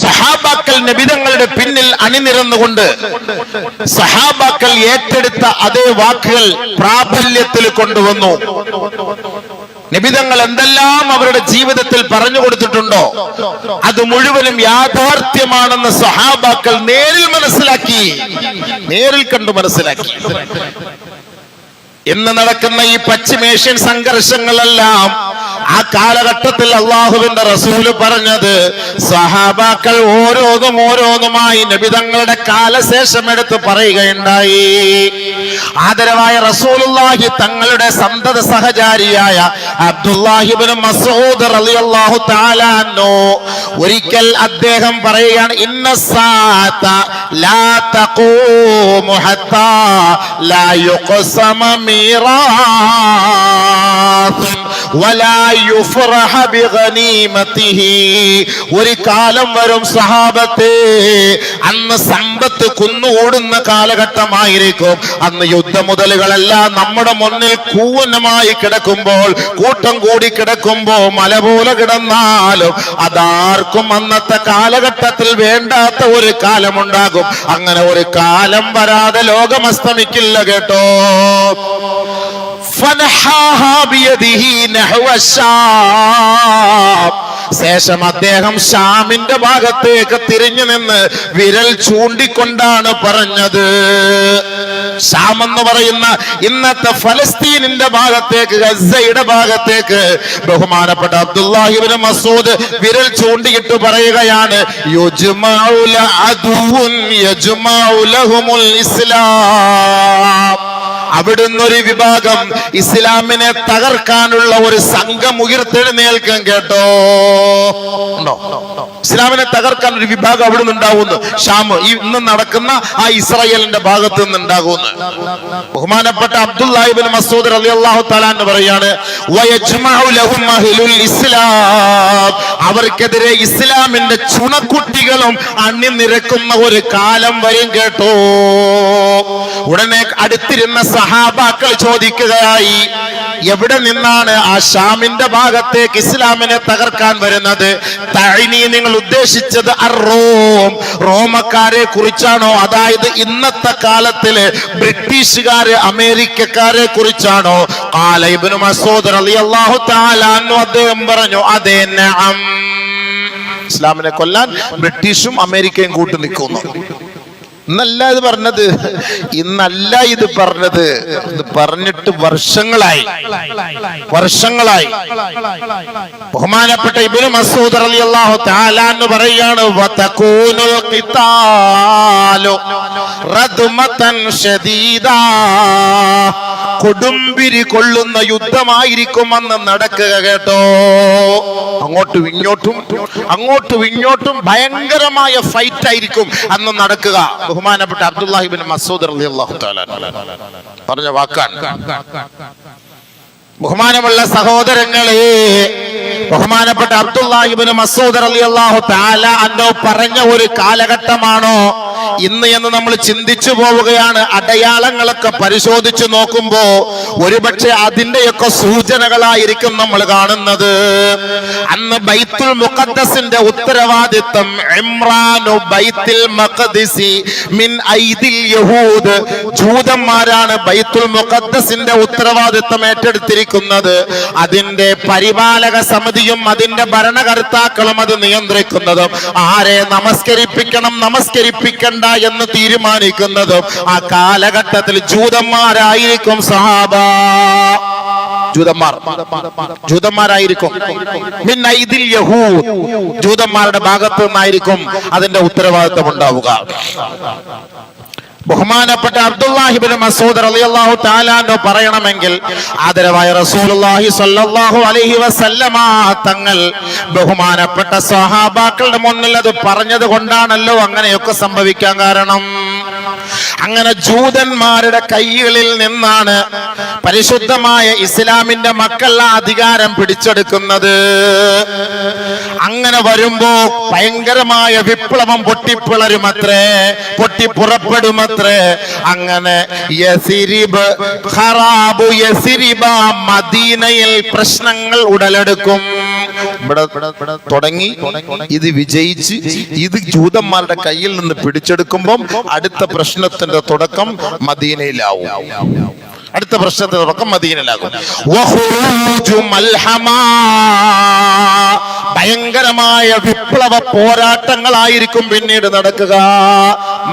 സഹാബാക്കൾ നബിതങ്ങളുടെ പിന്നിൽ അണിനിരന്നുകൊണ്ട് സഹാബാക്കൾ ഏറ്റെടുത്ത അതേ വാക്കുകൾ പ്രാബല്യത്തിൽ കൊണ്ടുവന്നു. നബിതങ്ങൾ എന്തെല്ലാം അവരുടെ ജീവിതത്തിൽ പറഞ്ഞു കൊടുത്തിട്ടുണ്ടോ അത് മുഴുവനും യാഥാർത്ഥ്യമാണെന്ന് സഹാബാക്കൾ നേരിൽ കണ്ടു മനസ്സിലാക്കി. ഇന്ന് നടക്കുന്ന ഈ പശ്ചിമേഷ്യൻ സംഘർഷങ്ങളെല്ലാം ആ കാലഘട്ടത്തിൽ അള്ളാഹുവിന്റെ റസൂല് പറഞ്ഞത് സഹാബാക്കൾ ഓരോന്നുമായി നബിതങ്ങളുടെ കാലശേഷം എടുത്ത് പറയുകയുണ്ടായി. ആദരവായ റസൂലുള്ളാഹി തങ്ങളുടെ സന്തത സഹചാരിയായ അബ്ദുല്ലാഹി ഇബ്നു മസ്ഊദ് റളിയല്ലാഹു തആല അൻഹു ഒരിക്കൽ അദ്ദേഹം പറയുകയാണ്, ഇന്നസ്സാഅത ലാ തഖൂമു ഹത്താ ലാ യുഖ്സമ മീറാത്ത് വലാ യുഫറഹ ബിഗനീമതിഹി. ഒരു കാലം വരും സഹാബത്തെ, അന്ന് സമ്പത്ത് കുന്നുകൂടുന്ന കാലഘട്ടമായിരിക്കും. അന്ന് യുദ്ധമുതലുകളെല്ലാം നമ്മുടെ മുന്നിൽ കൂനമായി കിടക്കുമ്പോൾ, കൂട്ടം കൂടി കിടക്കുമ്പോ മല പോലെ കിടന്നാലും അതാർക്കും അന്നത്തെ കാലഘട്ടത്തിൽ വേണ്ടാത്ത ഒരു കാലമുണ്ടാകും. അങ്ങനെ ഒരു കാലം വരാതെ ലോകം അസ്തമിക്കില്ല കേട്ടോ. ശേഷം അദ്ദേഹം ഷാമിന്റെ ഭാഗത്തേക്ക് തിരിഞ്ഞു നിന്ന് വിരൽ ചൂണ്ടിക്കൊണ്ടാണ് പറഞ്ഞത്. ഷാം എന്ന് പറയുന്ന ഇന്നത്തെ ഫലസ്തീനിന്റെ ഭാഗത്തേക്ക്, ഗസയുടെ ഭാഗത്തേക്ക് ബഹുമാനപ്പെട്ട അബ്ദുല്ലാഹി ഇബ്നു മസ്ഊദ് വിരൽ ചൂണ്ടിയിട്ട് പറയുകയാണ്, യുജ്മഉ ലഅദുൻ യജ്മഉ ലഹുമുൽ ഇസ്ലാം. അവിടുന്ന് ഒരു വിഭാഗം ഇസ്ലാമിനെ തകർക്കാനുള്ള ഒരു സംഘം ഉയർത്തെഴുന്നേൽക്കാൻ കേട്ടോ. ഇസ്ലാമിനെ തകർക്കാൻ ഒരു വിഭാഗം അവിടുന്ന് ഉണ്ടാവുന്നു. ഷാം ഇന്ന് നടക്കുന്ന ആ ഇസ്രായേലിന്റെ ഭാഗത്ത് നിന്ന് ഉണ്ടാകുന്നു. ബഹുമാനപ്പെട്ട അബ്ദുല്ലാഹി ഇബ്നു മസ്ഊദ് റളിയല്ലാഹു തആല എന്ന് പറയാണ്, വയജ്മഉ ലഹും അഹ്ലുൽ ഇസ്ലാം. അവർക്കെതിരെ ഇസ്ലാമിന്റെ ചുണക്കുട്ടികളും അണിനിരക്കുന്ന ഒരു കാലം വരും കേട്ടോ. ഉടനെ അടുത്തിരുന്ന സഹാബാക്കൾ ചോദിക്കുകയായി, എവിടെ നിന്നാണ് ആ ഷാമിന്റെ ഭാഗത്തേക്ക് ഇസ്ലാമിനെ തകർക്കാൻ വരുന്നത്? തഅനി, നിങ്ങൾ ഉദ്ദേശിച്ചത് റോമക്കാരെ കുറിച്ചാണോ? അതായത് ഇന്നത്തെ കാലത്തില് ബ്രിട്ടീഷുകാര്, അമേരിക്കക്കാരെ കുറിച്ചാണോ? ഖാല ഇബ്നു മസ്ഊദ് റളിയല്ലാഹു തആല അൻഹു അദ്ദേഹം പറഞ്ഞു, അതെ, നഅം. ഇസ്ലാമിനെ കൊല്ലാൻ ബ്രിട്ടീഷും അമേരിക്കയും കൂട്ടു നിൽക്കുന്നു. ഇന്നല്ല ഇത് പറഞ്ഞത്, ഇത് പറഞ്ഞിട്ട് വർഷങ്ങളായി. ബഹുമാനപ്പെട്ട ഇബ്നു മസ്ഊദ് റളിയല്ലാഹു തആല എന്ന് പറയാണ്, വതകൂനുൽ ഖിതാലു റദ്മതൻ ശദീദാ. കൊടുമ്പിരി കൊള്ളുന്ന യുദ്ധമായിരിക്കും അന്ന് നടക്കുക കേട്ടോ. അങ്ങോട്ടും ഇങ്ങോട്ടും ഭയങ്കരമായ ഫൈറ്റ് ആയിരിക്കും അന്ന് നടക്കുക. ബഹുമാനപ്പെട്ട അബ്ദുല്ലാഹി ഇബ്നു മസ്ഊദ് റളിയല്ലാഹു തആല പറഞ്ഞ വാക്കാണ്. ബഹുമാനമുള്ള സഹോദരങ്ങളെ, ബഹുമാനപ്പെട്ട അബ്ദുല്ലാഹി ഇബ്നു മസ്ഊദ് റളിയല്ലാഹു തആല അൻഹു പറഞ്ഞ ഒരു കാലഘട്ടമാണോ ഇന്ന് എന്ന് നമ്മൾ ചിന്തിച്ചു പോവുകയാണ്. അടയാളങ്ങളൊക്കെ പരിശോധിച്ചു നോക്കുമ്പോ ഒരുപക്ഷെ അതിന്റെയൊക്കെ സൂചനകളായിരിക്കും നമ്മൾ കാണുന്നത്. അന്ന് ബൈത്തുൽ മുഖദ്ദസിന്റെ ഉത്തരവാദിത്വം ഇമ്രാനു ബൈത്തുൽ മഖ്ദിസി മിൻ ഐദിൽ യഹൂദ്. ജൂതന്മാരാണ് ബൈത്തുൽ മുഖദ്ദസിന്റെ ഉത്തരവാദിത്വം ഏറ്റെടുത്തിരിക്കുന്നത്. അതിന്റെ പരിപാലക സമിതിയും അതിന്റെ ഭരണകർത്താക്കളും അത് നിയന്ത്രിക്കുന്നതും ആരെ നമസ്കരിപ്പിക്കണം എന്ന് തീരുമാനിക്കുന്നതും ആ കാലഘട്ടത്തിൽ ജൂതന്മാരായിരിക്കും. സഹാബ ജൂതന്മാരായിരിക്കും. മിൻ ഐദിൽ യഹൂദ്, ജൂതന്മാരുടെ ഭാഗത്തു നിന്നായിരിക്കും അതിന്റെ ഉത്തരവാദിത്വം ഉണ്ടാവുക. ബഹുമാനപ്പെട്ട അബ്ദുല്ലാഹി ഇബ്നു മസ്ഊദ് റളിയല്ലാഹു തആല അൻഹു പറയണമെങ്കിൽ ആദരവായ റസൂലുള്ളാഹി സ്വല്ലല്ലാഹു അലൈഹി വസല്ലമ തങ്ങൾ ബഹുമാനപ്പെട്ട സ്വഹാബാക്കളുടെ മുന്നിൽ അത് പറഞ്ഞത് കൊണ്ടാണല്ലോ അങ്ങനെയൊക്കെ സംഭവിക്കാൻ കാരണം. അങ്ങനെ ജൂതന്മാരുടെ കൈകളിൽ നിന്നാണ് പരിശുദ്ധമായ ഇസ്ലാമിന്റെ മക്കൾ അധികാരം പിടിച്ചെടുക്കുന്നത്. അങ്ങനെ വരുമ്പോ ഭയങ്കരമായ വിപ്ലവം പൊട്ടിപ്പുറപ്പെടുമത്രേ. അങ്ങനെ മദീനയിൽ പ്രശ്നങ്ങൾ ഉടലെടുക്കും. ഇവിടെ തുടങ്ങി, ഇത് വിജയിച്ച് ഇത് ജൂതന്മാരുടെ കയ്യിൽ നിന്ന് പിടിച്ചെടുക്കുമ്പം അടുത്ത പ്രശ്നത്തിന്റെ തുടക്കം മദീനയിലാവും. അടുത്ത പ്രശ്നത്തിന് തുടക്കം മദീനയിലാകും. ഭയങ്കരമായ വിപ്ലവ പോരാട്ടങ്ങളായിരിക്കും പിന്നീട് നടക്കുക.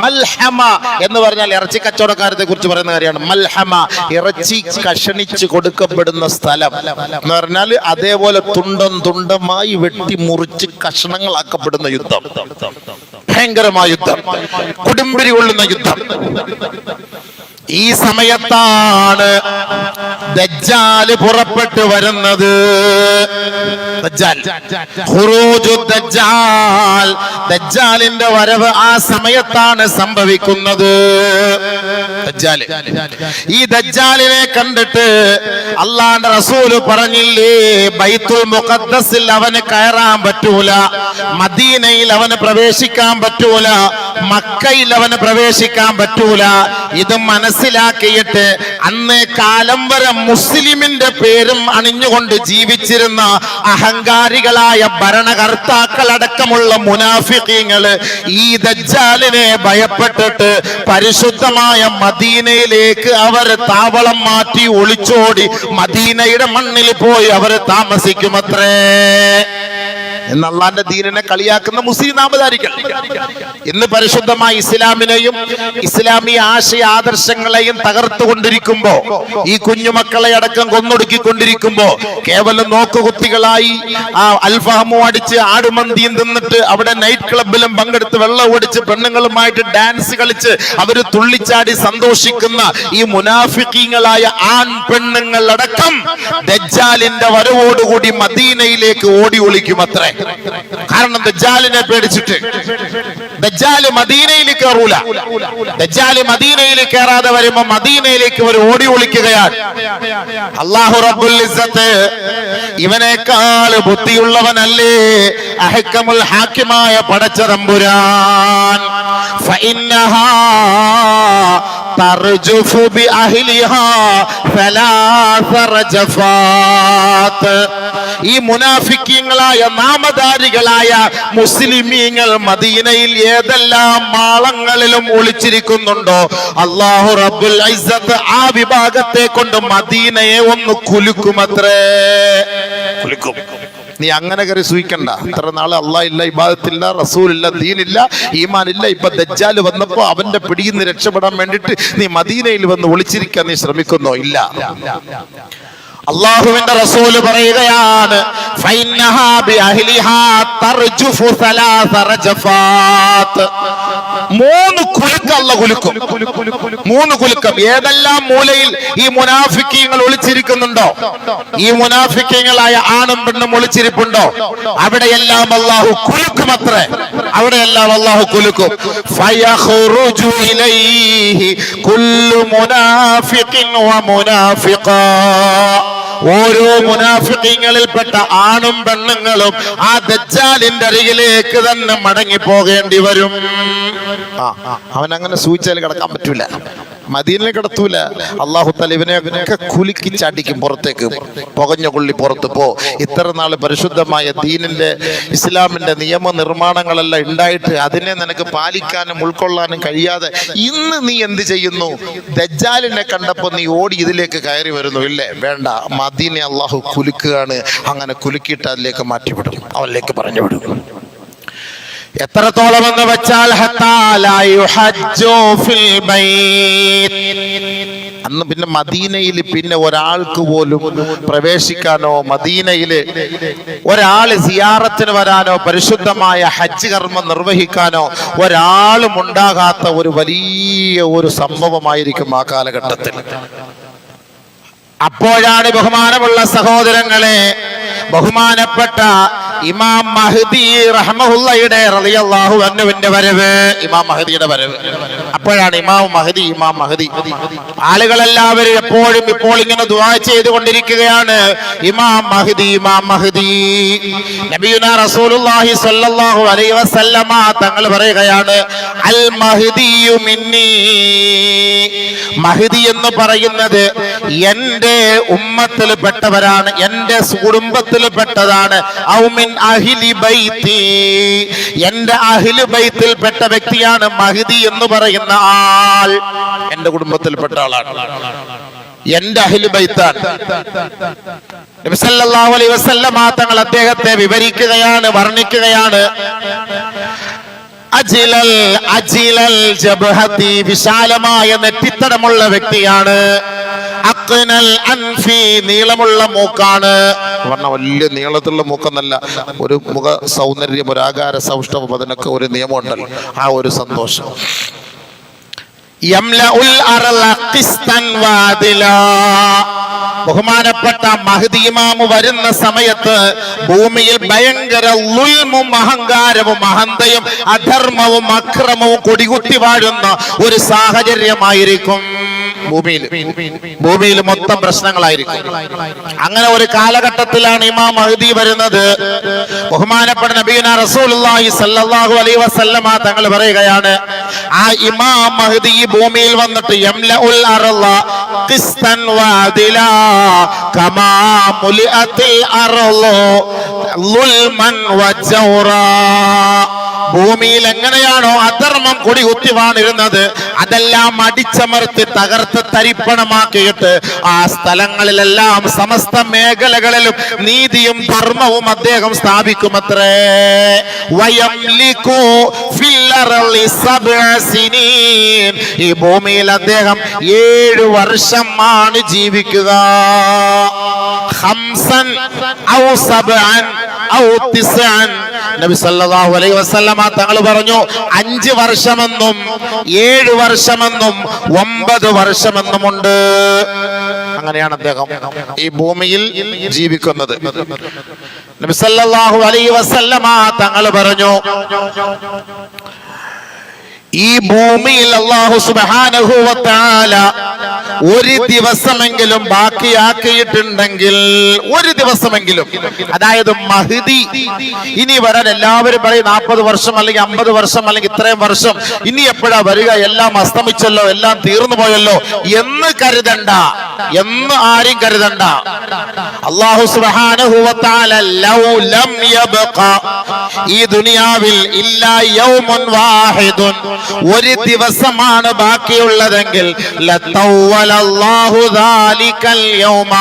മൽഹമ എന്ന് പറഞ്ഞാൽ ഇറച്ചി കച്ചവടക്കാരത്തെ കുറിച്ച് പറയുന്ന കാര്യമാണ്. മൽഹമ, ഇറച്ചി കഷണിച്ച് കൊടുക്കപ്പെടുന്ന സ്ഥലം എന്ന് പറഞ്ഞാൽ അതേപോലെ തുണ്ടം തുണ്ടമായി വെട്ടി മുറിച്ച് കഷണങ്ങളാക്കപ്പെടുന്ന യുദ്ധം, ഭയങ്കരമായ യുദ്ധം, കൊടുമ്പിരി കൊള്ളുന്ന യുദ്ധം. ഈ സമയത്താണ് ദജ്ജാല് പുറപ്പെട്ടു വരുന്നത്. ദജ്ജാലിന്റെ വരവ് ആ സമയത്താണ് സംഭവിക്കുന്നത്. ഈ ദജ്ജാലിനെ കണ്ടിട്ട് അള്ളാന്റെ റസൂല് പറഞ്ഞില്ലേ, ബൈത്തുൽ മുഖദ്ദസിൽ അവന് കയറാൻ പറ്റൂല, മദീനയിൽ അവന് പ്രവേശിക്കാൻ പറ്റൂല, മക്കയിൽ അവന് പ്രവേശിക്കാൻ പറ്റൂല. ഇത് മനസ്സിലാക്കിയിട്ട് അന്ന് കാലം വരെ മുസ്ലിമിന്റെ പേരും അണിഞ്ഞുകൊണ്ട് ജീവിച്ചിരുന്ന അഹങ്കാരികളായ ഭരണകർത്താക്കളടക്കമുള്ള മുനാഫിഖീങ്ങള് ഈ ദജ്ജാലിനെ ഭയപ്പെട്ടിട്ട് പരിശുദ്ധമായ മദീനയിലേക്ക് അവര് താവളം മാറ്റി ഒളിച്ചോടി മദീനയുടെ മണ്ണിൽ പോയി അവര് താമസിക്കുമത്രേ. എന്ന് അള്ളാന്റെ ദീനിനെ കളിയാക്കുന്ന മുസ്ലിം നാമധാരികൾ ഇന്ന് പരിശുദ്ധമായ ഇസ്ലാമിനെയും ഇസ്ലാമി ആശയ ആദർശങ്ങളെയും തകർത്തുകൊണ്ടിരിക്കുമ്പോ, ഈ കുഞ്ഞുമക്കളെ അടക്കം കൊന്നൊടുക്കിക്കൊണ്ടിരിക്കുമ്പോ, കേവലം നോക്കുകുത്തികളായി ആ അൽഫഹമു അടിച്ച് ആടുമന്തിയും തിന്നിട്ട് അവിടെ നൈറ്റ് ക്ലബിലും പങ്കെടുത്ത് വെള്ളം ഓടിച്ച് പെണ്ണുങ്ങളുമായിട്ട് ഡാൻസ് കളിച്ച് അവര് തുള്ളിച്ചാടി സന്തോഷിക്കുന്ന ഈ മുനാഫിഖീങ്ങളായ ആൺ പെണ്ണുങ്ങൾ അടക്കം ദജ്ജാലിന്റെ വരവോടുകൂടി മദീനയിലേക്ക് ഓടി ഒളിക്കുമത്രേ. കാരണം ദജ്ജാലിനെ പേടിച്ചിട്ട്. ദജ്ജാല് മദീനയിൽ കയറൂല. ദജ്ജാല് മദീനയിൽ കയറാതെ വരുമ്പോ മദീനയിലേക്ക് അവർ ഓടി ഒളിക്കുകയാണ്. അല്ലാഹു റബ്ബുൽ ഇസ്സത്ത് ഇവനേക്കാൾ ബുദ്ധിയുള്ളവനല്ലേ, അഹ്കമുൽ ഹാക്കിമായ പടച്ച തമ്പുരാൻ. ഫഇന്നഹാ തർജുഫു ബിഅഹ്ലിഹാ സലാസ റജഫാത്ത്. ഈ മുനാഫിക്കീങ്ങളായ നാമധാരികളായ മുസ്ലിമീങ്ങൾ മദീനയിൽ ഏതെല്ലാം മാളങ്ങളിലും ഒളിച്ചിരിക്കുന്നുണ്ടോ, അല്ലാഹു റബ്ബുൽ ഇസ്സത്ത് ആ വിഭാഗത്തെ കൊണ്ട് മദീനയെ ഒന്ന് കുലുക്കുമത്രേ. കുലുക്കും. നീ അങ്ങനെ കയറി സൂഹിക്കണ്ട. ഇത്ര നാള് അള്ളാഹ് ഇല്ല, ഇബാദത്തില്ല, റസൂലില്ല, ദീനില്ല, ഈമാനില്ല. ഇപ്പൊ ദജ്ജാല് വന്നപ്പോ അവന്റെ പിടിയിൽ നിന്ന് രക്ഷപ്പെടാൻ വേണ്ടിട്ട് നീ മദീനയിൽ വന്ന് ഒളിച്ചിരിക്കാൻ നീ ശ്രമിക്കുന്നോ? ഇല്ല. അള്ളാഹുവിന്റെ റസൂല് പറയുകയാണ്, ഫൈന്നഹാ ബിഅഹ്ലിഹാ തർജുഫു സലാസ റജഫാത്ത്. 3 കുലുക്കം അല്ലാഹു കുലുക്കും. 3 കുലുക്കം. ഏതെല്ലാം മൂലയിൽ ഈ മുനാഫിക്കീങ്ങൾ ഒളിച്ചിരിക്കുന്നുണ്ടോ, ഈ മുനാഫിക്കീങ്ങളായ ആണും പെണ്ണും ഒളിച്ചിരിപ്പുണ്ടോ, അവിടെയെല്ലാം അല്ലാഹു കുലുക്കുമത്രേ. അവിടെയെല്ലാം അല്ലാഹു കുലുക്കും. ഫയഖ്റുജു ഇലൈഹി കുല്ലു മുനാഫിഖിൻ വ മുനാഫിഖാ. ഓരോ മുനാഫിഖീങ്ങളിൽപ്പെട്ട ആണും പെണ്ണുങ്ങളും ആ ദജ്ജാലിന്റെ അരികിലേക്ക് തന്നെ മടങ്ങി പോകേണ്ടി വരും. അവൻ അങ്ങനെ സൂചിച്ചാൽ കിടക്കാൻ പറ്റൂല, മദീനയിൽ കിടത്തൂല. അല്ലാഹു തആല ഇവനെയൊക്കെ കുലുക്കി ചാടിക്കും പുറത്തേക്ക്. പുകഞ്ഞ കൊള്ളി പുറത്ത് പോ. ഇത്ര നാള് പരിശുദ്ധമായ ദീനിന്റെ ഇസ്ലാമിന്റെ നിയമനിർമ്മാണങ്ങളെല്ലാം ഉണ്ടായിട്ട് അതിനെ നിനക്ക് പാലിക്കാനും ഉൾക്കൊള്ളാനും കഴിയാതെ ഇന്ന് നീ എന്ത് ചെയ്യുന്നു? ദജ്ജാലിനെ കണ്ടപ്പോ നീ ഓടി ഇതിലേക്ക് കയറി വരുന്നു. ഇല്ലേ, വേണ്ട. മദീനെ അല്ലാഹു കുലുക്കുകയാണ്. അങ്ങനെ കുലുക്കിയിട്ട് അതിലേക്ക് മാറ്റിവിടും, അവനിലേക്ക് പറഞ്ഞു വിടും. എത്രത്തോളം എന്ന് വെച്ചാൽ അന്ന് പിന്നെ മദീനയിൽ പിന്നെ ഒരാൾക്ക് പോലും പ്രവേശിക്കാനോ, മദീനയിൽ ഒരാള് സിയാറത്തിന് വരാനോ, പരിശുദ്ധമായ ഹജ്ജ് കർമ്മം നിർവഹിക്കാനോ ഒരാളും ഉണ്ടാകാത്ത ഒരു വലിയ ഒരു സംഭവമായിരിക്കും ആ കാലഘട്ടത്തിൽ. അപ്പോഴാണ് ബഹുമാനമുള്ള സഹോദരങ്ങളെ, ബഹുമാനപ്പെട്ട ഇമാം മഹ്ദി റഹ്മഹുള്ളയുടെ റളിയല്ലാഹു അൻഹുവിന്റെ വരവ്, ഇമാം മഹ്ദിയുടെ വരവ്. അപ്പോഴാണ് ഇമാം മഹ്ദി. ആളുകളെല്ലാവരും എപ്പോഴും ഇപ്പോൾ ഇങ്ങനെ ദുആ ചെയ്തുകൊണ്ടിരിക്കുകയാണ്, ഇമാം മഹ്ദി. നബിയുനാ റസൂലുള്ളാഹി സ്വല്ലല്ലാഹു അലൈഹി വസല്ലമ തങ്ങൾ പറയുകയാണ്, അൽ മഹ്ദിയു മിന്നി. മഹ്ദി എന്ന് പറയുന്നത് എന്റെ ഉമ്മത്തിൽ പെട്ടവരാണ്, എന്റെ കുടുംബത്തിൽ കുടുംബത്തിൽ പെട്ടതാണ്. ഔ മിൻ അഹ്ലി ബൈത്തി, എന്റെ അഹ്ലു ബൈത്തിൽ പെട്ട വ്യക്തിയാണ് മഹ്ദി എന്ന് പറയുന്ന ആൾ. എന്റെ കുടുംബത്തിൽപ്പെട്ട ആളാണ്, എന്റെ അഹ്ലു ബൈത്താണ്. നബി സല്ലല്ലാഹു അലൈഹി വസല്ലമ തങ്ങൾ അദ്ദേഹത്തെ വിവരിക്കുകയാണ്, വർണ്ണിക്കുകയാണ്. അജിലൽ ജബ്ഹതി, വിശാലമായ നെറ്റിത്തടമുള്ള വ്യക്തിയാണ്. അഖ്നൽ അൻഫി, നീളമുള്ള മൂക്കാണ്. പറഞ്ഞ വലിയ നീളത്തിലുള്ള മൂക്കെന്നല്ല, ഒരു മുഖ സൗന്ദര്യം, ഒരു ആകാര സൗഷ്ഠവം, അതിനൊക്കെ ഒരു നിയമമുണ്ടല്ലോ, ആ ഒരു സന്തോഷം. യംലഉൽ അർള ഖിസ്തൻ വഅദിലാ, ബഹുമാനപ്പെട്ട മഹ്ദി ഇമാം വരുന്ന സമയത്ത് ഭൂമിയിൽ ഭയങ്കര ളുൽമും അഹങ്കാരവും അഹന്തയും അധർമ്മവും അക്രമവും കൊടികുത്തി വാഴുന്ന ഒരു സാഹചര്യമായിരിക്കും. ഭൂമിയിൽ മൊത്തം പ്രശ്നങ്ങളായിരിക്കും. അങ്ങനെ ഒരു കാലഘട്ടത്തിലാണ് ഇമാം മഹ്ദി വരുന്നത്. ബഹുമാനപ്പെട്ട നബിയുനാ റസൂലുള്ളാഹി സ്വല്ലല്ലാഹു അലൈഹി വസല്ലമ തങ്ങൾ പറയുകയാണ്, ആ ഇമാം മഹ്ദി ഭൂമിയിൽ വന്നിട്ട് യംലഉൽ അർള ഖിസ്തൻ വഅദിലാ കമാ മുലിഅത്തിൽ അർളു ളുൽമൻ വജൗറാ, ഭൂമിയിൽ എങ്ങനെയാണോ അധർമ്മം കൊടികുത്തി വാണിരുന്നത് അതെല്ലാം അടിച്ചമർത്തി തകർത്ത് തരിപ്പണമാക്കിയിട്ട് ആ സ്ഥലങ്ങളിലെല്ലാം സമസ്ത മേഖലകളിലും നീതിയും ധർമ്മവും അദ്ദേഹം സ്ഥാപിക്കുമത്രേ. വയംലികു ഫിൽ അർളി സബ്അ സിനീൻ, ഈ ഭൂമിയിൽ അദ്ദേഹം 7 വർഷമാണ് ജീവിക്കുക. ഖംസൻ ഔ സബ്അൻ ഔ തിസ്അൻ, നബി സല്ലല്ലാഹു അലൈഹി വസല്ലമ തങ്ങൾ പറഞ്ഞു 5 വർഷമെന്നും 7 വർഷമെന്നും 9 വർഷമെന്നുമുണ്ട്. അങ്ങനെയാണ് അദ്ദേഹം ഈ ഭൂമിയിൽ ജീവിക്കുന്നത്. നബി സല്ലല്ലാഹു അലൈഹി വസല്ലമ തങ്ങൾ പറഞ്ഞു, ഈ ഭൂമിയിൽ അല്ലാഹു സുബ്ഹാനഹു വ തആല ഒരു ദിവസമെങ്കിലും ബാക്കിയാക്കിയിട്ടുണ്ടെങ്കിൽ, ഒരു ദിവസമെങ്കിലും, അതായത് മഹ്ദി ഇനി വരാൻ എല്ലാവരും പറയും 40 വർഷം അല്ലെങ്കിൽ 50 വർഷം അല്ലെങ്കിൽ ഇത്രയും വർഷം, ഇനി എപ്പോഴാ വരിക, എല്ലാം അസ്തമിച്ചല്ലോ, എല്ലാം തീർന്നു പോയല്ലോ എന്ന് കരുതണ്ട, എന്ന് ആരും കരുതണ്ട. അല്ലാഹു സുബ്ഹാനഹു വ തആല ലൗ ലം യബ്ഖ, ഈ ദുനിയാവിൽ ഇല്ലാ യൗമുൻ വാഹിദുൻ, ഒരു ദിവസമാണ് ബാക്കിയുള്ളതെങ്കിൽ ലതവ്വലല്ലാഹു ദാലികൽ യൗമ,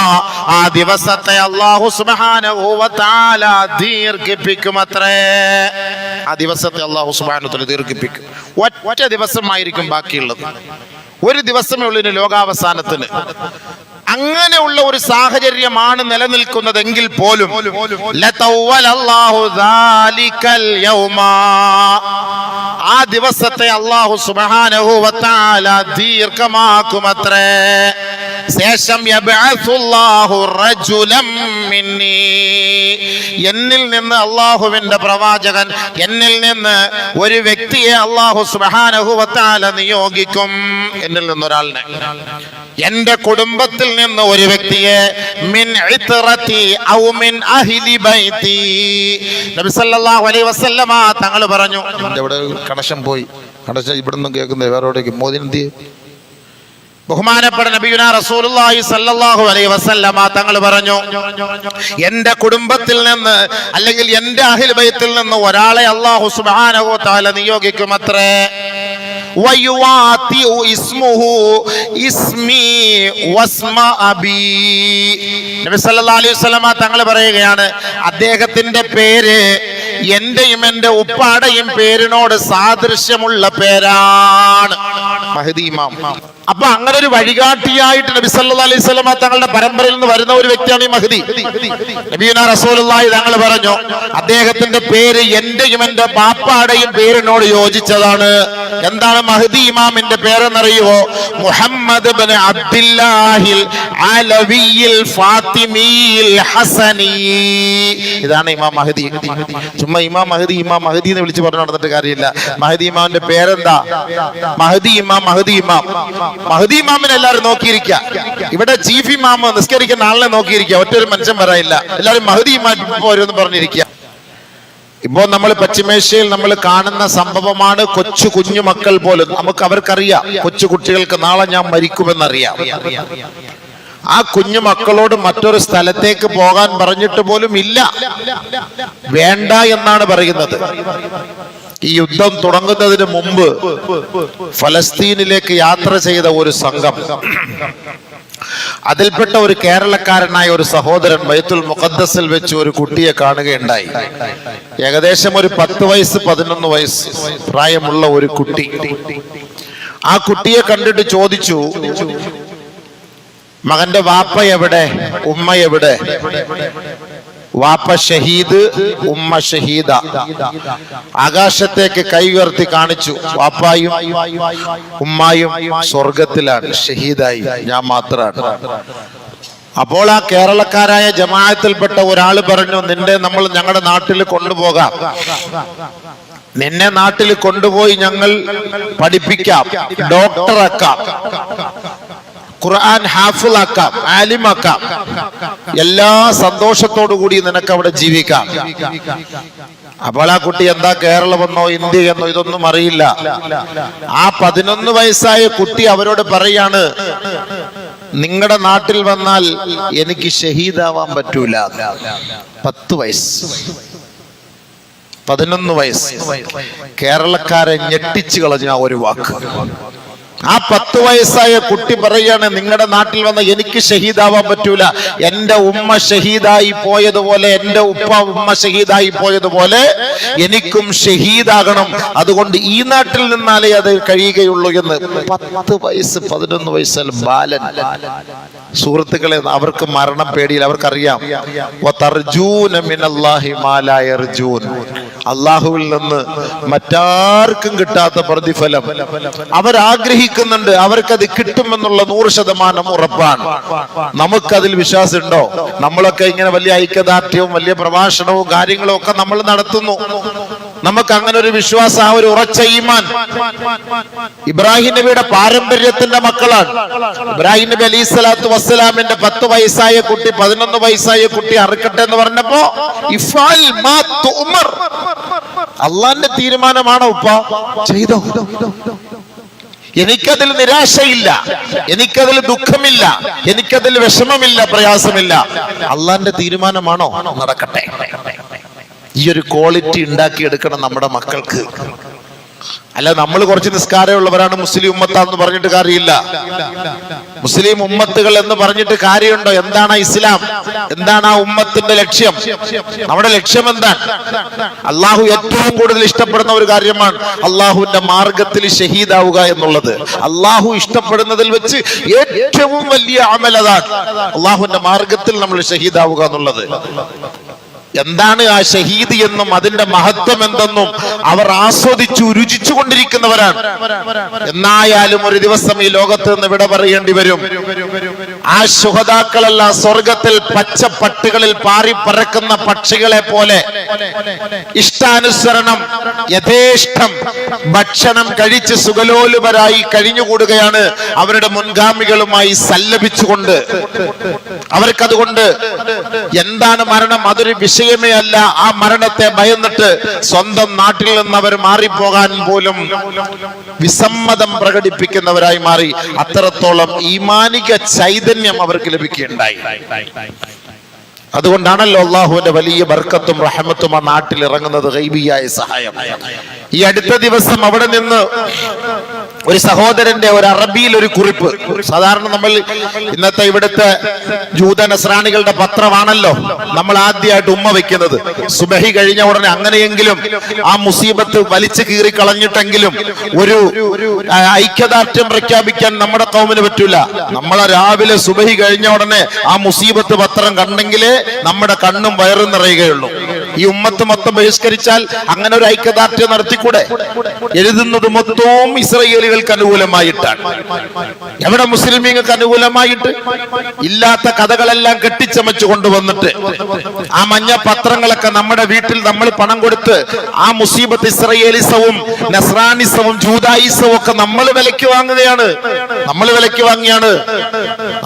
ആ ദിവസത്തെ അല്ലാഹു സുബ്ഹാനഹു വ തആല ദീർഘിപ്പിക്കുമത്രേ. ആ ദിവസത്തെ അല്ലാഹു സുബ്ഹാനഹു വ തആല ദീർഘിപ്പിക്കും. ഒറ്റ ദിവസമായിരിക്കും ബാക്കിയുള്ളത്, ഒരു ദിവസമേ ഉള്ളൂ ഇനി ലോകാവസാനത്തിന്. അങ്ങനെയുള്ള ഒരു സാഹചര്യമാണ് നിലനിൽക്കുന്നതെങ്കിൽ പോലും ലതവ്വലല്ലാഹു ദാലികൽ യൗമ, ആ ദിവസത്തെ അല്ലാഹു സുബ്ഹാനഹു വ തആല ദീർഘമാക്കുമത്രേ. ശേഷം യബ്അസുല്ലാഹു റജുലം മിന്നി, എന്നിൽ നിന്ന് അല്ലാഹുവിന്റെ പ്രവാചകൻ, എന്നിൽ നിന്ന് ഒരു വ്യക്തിയെ അല്ലാഹു സുബ്ഹാനഹു വ തആല നിയോഗിക്കും. എന്നിൽ നിന്ന് ഒരാളിനെ, എന്റെ കുടുംബത്തിൽ നിന്ന് ഒരു വ്യക്തിയെ, മിൻ ഇത്രതി ഔ മിൻ അഹ്ലി ബൈതി. നബി സല്ലല്ലാഹു അലൈഹി വസല്ലമ തങ്ങൾ പറഞ്ഞു, ഇവിടെ കണക്ഷൻ പോയി, കണക്ഷൻ ഇവിടുന്ന് കേൾക്കുന്നത് വേറെ എവിടേക്ക് മോദിനെന്തി. ബഹുമാനപ്പെട്ട നബിയുനാ റസൂലുള്ളാഹി സ്വല്ലല്ലാഹു അലൈഹി വസല്ലമ തങ്ങൾ പറഞ്ഞു, എന്റെ കുടുംബത്തിൽ നിന്ന് അല്ലെങ്കിൽ എന്റെ അഹ്ലു ബൈത്തിൽ നിന്ന് ഒരാളെ അല്ലാഹു സുബ്ഹാനഹു വ തആല നിയോഗിക്കുമത്രേ. വയുവാതിഉ ഇസ്മുഹു ഇസ്മി വസ്മ അബി, നബി സല്ലല്ലാഹു അലൈഹി വസല്ലമ തങ്ങൾ പറയുകയാണ്, അദ്ദേഹത്തിന്റെ പേര് എന്റെയും എന്റെ ഉപ്പാടെയും പേരിനോട് സാദൃശ്യമുള്ള പേരാണ് മഹ്ദി ഇമാം. അപ്പൊ അങ്ങനെ ഒരു വഴികാട്ടിയായിട്ട് നബി സല്ലല്ലാഹു അലൈഹി വസല്ലമ തങ്ങളുടെ പരമ്പരയിൽ നിന്ന് വരുന്ന ഒരു വ്യക്തിയാണ് ഈ മഹ്ദി. നബിയുനാ റസൂലുള്ളാഹി തങ്ങൾ പറഞ്ഞു, അദ്ദേഹത്തിന്റെ പേര് എന്റെയും എന്റെ ബാപ്പാടെയും പേരിനോട് യോജിച്ചതാണ്. എന്താണ് മഹ്ദി ഇമാമിന്റെ പേരെന്നറിയുവോ? മുഹമ്മദ് ഇബ്നു അബ്ദുല്ലാഹിൽ അലവിയിൽ ഫാത്തിമിയിൽ ഹസനി. ഇതാണ് ഇമാം മഹ്ദി. ചുമ്മാ ഇമാം മഹ്ദി ഇമാം മഹ്ദി എന്ന് വിളിച്ച് പറഞ്ഞു നടന്നിട്ട് കാര്യമില്ല. മഹ്ദി ഇമാമിന്റെ പേരെന്താ? മഹ്ദി ഇമാം. മഹ്ദി ഇമാം, മഹ്ദി ഇമാമിനെ എല്ലാവരും നോക്കിയിരിക്കുക. ഇവിടെ ചീഫ് ഇമാം നിസ്കരിക്കുന്ന ആളിനെ നോക്കിയിരിക്കുക, ഒറ്റൊരു മനുഷ്യൻ പറയാനില്ല. എല്ലാവരും മഹ്ദി ഇമാം പോരെന്ന് പറഞ്ഞിരിക്കുക. ഇപ്പോ നമ്മൾ പശ്ചിമേഷ്യയിൽ നമ്മൾ കാണുന്ന സംഭവമാണ്. കൊച്ചു കുഞ്ഞു മക്കൾ പോലും, നമുക്ക് അവർക്കറിയാം കൊച്ചു കുട്ടികൾക്ക് നാളെ ഞാൻ മരിക്കുമെന്നറിയാം. ആ കുഞ്ഞു മക്കളോട് മറ്റൊരു സ്ഥലത്തേക്ക് പോകാൻ പറഞ്ഞിട്ട് പോലും ഇല്ല, വേണ്ട എന്നാണ് പറയുന്നത്. ഈ യുദ്ധം തുടങ്ങുന്നതിന് മുമ്പ് ഫലസ്തീനിലേക്ക് യാത്ര ചെയ്ത ഒരു സംഘം, അതിൽപ്പെട്ട ഒരു കേരളക്കാരനായ ഒരു സഹോദരൻ ബൈത്തുൽ മുഖദ്ദസിൽ വെച്ച് ഒരു കുട്ടിയെ കാണുകയുണ്ടായി. ഏകദേശം ഒരു 10 വയസ്സ് 11 വയസ്സ് പ്രായമുള്ള ഒരു കുട്ടി. ആ കുട്ടിയെ കണ്ടിട്ട് ചോദിച്ചു, മകന്റെ വാപ്പ എവിടെ, ഉമ്മ എവിടെ? വാപ്പ ഷഹീദ്, ഉമ്മ ഷഹീദ. ആകാശത്തേക്ക് കൈ ഉയർത്തി കാണിച്ചു. വാപ്പായും ഉമ്മായും സ്വർഗത്തിലാണ്, ഷഹീദായി, ഞാൻ മാത്രമാണ്. അപ്പോൾ ആ കേരളക്കാരായ ജമാഅത്തിൽപ്പെട്ട ഒരാള് പറഞ്ഞു, നമ്മൾ ഞങ്ങളുടെ നാട്ടിൽ കൊണ്ടുപോകാം, നിന്നെ നാട്ടിൽ കൊണ്ടുപോയി ഞങ്ങൾ പഠിപ്പിക്കാം, ഡോക്ടറാക്കാം, ഖുർആൻ ഹാഫിളാക്കാം, ആലിമാക്കാം, എല്ലാ സന്തോഷത്തോടു കൂടി നിനക്ക് അവിടെ ജീവിക്കാം. അപ്പോൾ ആ കുട്ടി എന്താ കേരളമെന്നോ ഇന്ത്യ എന്നോ ഇതൊന്നും അറിയില്ല. ആ 11 വയസ്സായ കുട്ടി അവരോട് പറയാണ്, നിങ്ങളുടെ നാട്ടിൽ വന്നാൽ എനിക്ക് ഷഹീദാവാൻ പറ്റൂല. 10 വയസ്സ് 11 വയസ്സ് കേരളക്കാരെ ഞെട്ടിച്ചു കളഞ്ഞ ഒരു വാക്ക്. ആ 10 വയസ്സായ കുട്ടി പറയാണ്, നിങ്ങളുടെ നാട്ടിൽ വന്ന എനിക്ക് ഷഹീദാവാൻ പറ്റൂല, എന്റെ ഉമ്മ ഷഹീദായി പോയതുപോലെ, എന്റെ ഉമ്മ ഷഹീദായി പോയതുപോലെ എനിക്കും ഷഹീദാകണം, അതുകൊണ്ട് ഈ നാട്ടിൽ നിന്നാലേ അത് കഴിയുകയുള്ളൂ എന്ന്. 10 വയസ്സ് 11 വയസ്സിൽ ബാലൻ. സുഹൃത്തുക്കളെ, അവർക്ക് മരണം പേടിയില്ല, അവർക്കറിയാം അള്ളാഹുവിൽ നിന്ന് മറ്റാർക്കും കിട്ടാത്ത പ്രതിഫലം അവരാഗ്രഹിക്കുന്നുണ്ട്. അവർക്കത് കിട്ടുമെന്നുള്ള 100% ഉറപ്പാണ്. നമുക്കതിൽ വിശ്വാസമുണ്ടോ? നമ്മളൊക്കെ ഇങ്ങനെ വലിയ ഐക്യദാർഢ്യവും വലിയ പ്രഭാഷണവും കാര്യങ്ങളും ഒക്കെ നമ്മൾ നടത്തുന്നു. നമുക്ക് അങ്ങനെ ഒരു വിശ്വാസം, ആ ഒരു ഉറച്ച ഈമാൻ ഇബ്രാഹിം നബിയുടെ പാരമ്പര്യത്തിന്റെ മക്കളാണ്. ഇബ്രാഹിം നബി അലൈഹി സ്വലാത്തു വസ്സലാമിന്റെ 10 വയസ്സായ കുട്ടി 11 വയസ്സായ കുട്ടി അറുക്കട്ടെ എന്ന് പറഞ്ഞപ്പോ അള്ളാന്റെ തീരുമാനമാണോ ഉപ്പ, ചെയ്തോ. എനിക്കതിൽ നിരാശയില്ല, എനിക്കതിൽ ദുഃഖമില്ല, എനിക്കതിൽ വിഷമമില്ല, പ്രയാസമില്ല. അള്ളാന്റെ തീരുമാനമാണോ, നടക്കട്ടെ. ഈ ഒരു ക്വാളിറ്റി ഉണ്ടാക്കിയെടുക്കണം നമ്മുടെ മക്കൾക്ക്. അല്ല, നമ്മൾ കുറച്ച് നിസ്കാരമുള്ളവരാണ് മുസ്ലിം ഉമ്മത്താന്ന് പറഞ്ഞിട്ട് കാര്യമില്ല. മുസ്ലിം ഉമ്മത്തുകൾ എന്ന് പറഞ്ഞിട്ട് കാര്യമുണ്ടോ? എന്താണ് ഇസ്ലാം? എന്താണ് ആ ഉമ്മത്തിന്റെ ലക്ഷ്യം? നമ്മുടെ ലക്ഷ്യം എന്താണ്? അള്ളാഹു ഏറ്റവും കൂടുതൽ ഇഷ്ടപ്പെടുന്ന ഒരു കാര്യമാണ് അള്ളാഹുവിന്റെ മാർഗത്തിൽ ഷഹീദാവുക എന്നുള്ളത്. അള്ളാഹു ഇഷ്ടപ്പെടുന്നതിൽ വെച്ച് ഏറ്റവും വലിയ അമൽ അതാണ്, അള്ളാഹുവിന്റെ മാർഗത്തിൽ നമ്മൾ ഷഹീദാവുക എന്നുള്ളത്. എന്താണ് ആ ഷഹീദ് എന്നും അതിന്റെ മഹത്വം എന്തെന്നും അവർ ആസ്വദിച്ചു രുചിച്ചു കൊണ്ടിരിക്കുന്നവരാണ്. എന്നായാലും ഒരു ദിവസം ഈ ലോകത്ത് നിന്ന് വിട പറയേണ്ടി വരും. ആ ശുഹദാക്കളെല്ലാം സ്വർഗത്തിൽ പച്ചപ്പട്ടുകളിൽ പാറി പറക്കുന്ന പക്ഷികളെ പോലെ ഇഷ്ടാനുസരണം യഥേഷ്ടം ഭക്ഷണം കഴിച്ച് സുഖലോലുപരായി കഴിഞ്ഞുകൂടുകയാണ് അവരുടെ മുൻഗാമികളുമായി സല്ലപിച്ചുകൊണ്ട്. അവർക്കതുകൊണ്ട് എന്താണ് മരണം, അതൊരു വിഷയമേ അല്ല. ആ മരണത്തെ ഭയന്നിട്ട് സ്വന്തം നാട്ടിൽ നിന്ന് അവർ മാറിപ്പോകാൻ പോലും വിസമ്മതം പ്രകടിപ്പിക്കുന്നവരായി മാറി. അത്രത്തോളം ഈമാനിക ചൈതന്യം അവർക്ക് ലഭിക്കുകയുണ്ടായി. അതുകൊണ്ടാണല്ലോ അള്ളാഹുവിന്റെ വലിയ ബർക്കത്തും റഹ്മത്തും ആ നാട്ടിൽ ഇറങ്ങുന്നത്, ഗൈബിയായ സഹായം. ഈ അടുത്ത ദിവസം അവിടെ നിന്ന് ഒരു സഹോദരന്റെ ഒരു അറബിയിൽ ഒരു കുറിപ്പ്. സാധാരണ നമ്മൾ ഇന്നത്തെ ഇവിടുത്തെ ജൂത നസ്രാണികളുടെ പത്രമാണല്ലോ നമ്മൾ ആദ്യമായിട്ട് ഉമ്മ വെക്കുന്നത്. സുബഹി കഴിഞ്ഞ ഉടനെ അങ്ങനെയെങ്കിലും ആ മുസീബത്ത് വലിച്ചു കീറി കളഞ്ഞിട്ടെങ്കിലും ഒരു ഐക്യദാർഢ്യം പ്രഖ്യാപിക്കാൻ നമ്മുടെ കൗമിന് പറ്റൂല. നമ്മളെ രാവിലെ സുബഹി കഴിഞ്ഞ ഉടനെ ആ മുസീബത്ത് പത്രം കണ്ടെങ്കിലേ നമ്മുടെ കണ്ണും വയറും നിറയുകയുള്ളൂ. ഈ ഉമ്മത്ത് മൊത്തം ബഹിഷ്കരിച്ചാൽ അങ്ങനെ ഒരു ഐക്യദാർഢ്യം നടത്തിക്കൂടെ? എഴുതുന്നത് മൊത്തവും ഇസ്രായേലികൾക്ക് അനുകൂലമായിട്ടാണ്. എവിടെ മുസ്ലിമീങ്ങൾക്ക് അനുകൂലമായിട്ട്? ഇല്ലാത്ത കഥകളെല്ലാം കെട്ടിച്ചമച്ചു കൊണ്ടുവന്നിട്ട് ആ മഞ്ഞ പത്രങ്ങളൊക്കെ നമ്മുടെ വീട്ടിൽ നമ്മൾ പണം കൊടുത്ത് ആ മുസീബത്ത് ഇസ്രായേലിസവും നസ്രാനിസവും ജൂതായിസവും ഒക്കെ നമ്മൾ വിലയ്ക്ക് വാങ്ങുകയാണ്. നമ്മൾ വിലയ്ക്ക് വാങ്ങിയാണ്.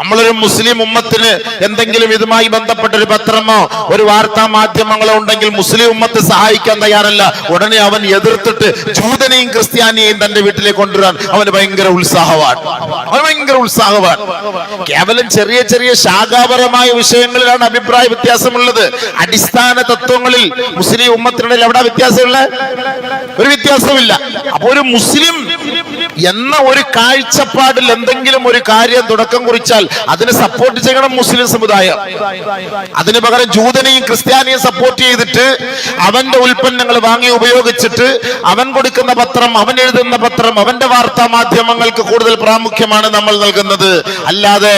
നമ്മളൊരു മുസ്ലിം ഉമ്മത്തിന് എന്തെങ്കിലും ഇതുമായി ബന്ധപ്പെട്ട ഒരു പത്രമോ ഒരു വാർത്താ മാധ്യമങ്ങളോ ഉണ്ടെങ്കിൽ ഉണ്ടെങ്കിൽ മുസ്ലിം ഉമ്മത്ത് സഹായിക്കാൻ തയ്യാറല്ല, ഉടനെ അവൻ എതിർത്തിട്ട് ജൂതനെയും ക്രിസ്ത്യാനിയെയും തന്റെ വീട്ടിലേക്ക് കൊണ്ടുവരാൻ അവന് ഭയങ്കര ഉത്സാഹമാണ്. കേവലം ചെറിയ ചെറിയ ശാഖാപരമായ വിഷയങ്ങളിലാണ് അഭിപ്രായ വ്യത്യാസമുള്ളത്. അടിസ്ഥാന തത്വങ്ങളിൽ മുസ്ലിം ഉമ്മത്തിനിടയിൽ എവിടെ വ്യത്യാസമുള്ള? ഒരു വ്യത്യാസമില്ല. അപ്പൊ ഒരു മുസ്ലിം എന്ന ഒരു കാഴ്ചപ്പാടിൽ എന്തെങ്കിലും ഒരു കാര്യം തുടക്കം കുറിച്ചാൽ അതിന് സപ്പോർട്ട് ചെയ്യണം മുസ്ലിം സമുദായം. അതിന് പകരം ജൂതനെയും ക്രിസ്ത്യാനിയും സപ്പോർട്ട് ചെയ്തിട്ട് അവന്റെ ഉൽപ്പന്നങ്ങൾ വാങ്ങി ഉപയോഗിച്ചിട്ട് അവൻ കൊടുക്കുന്ന പത്രം, അവൻ എഴുതുന്ന പത്രം, അവന്റെ വാർത്താ മാധ്യമങ്ങൾക്ക് കൂടുതൽ പ്രാമുഖ്യമാണ് നമ്മൾ നൽകുന്നത്. അല്ലാതെ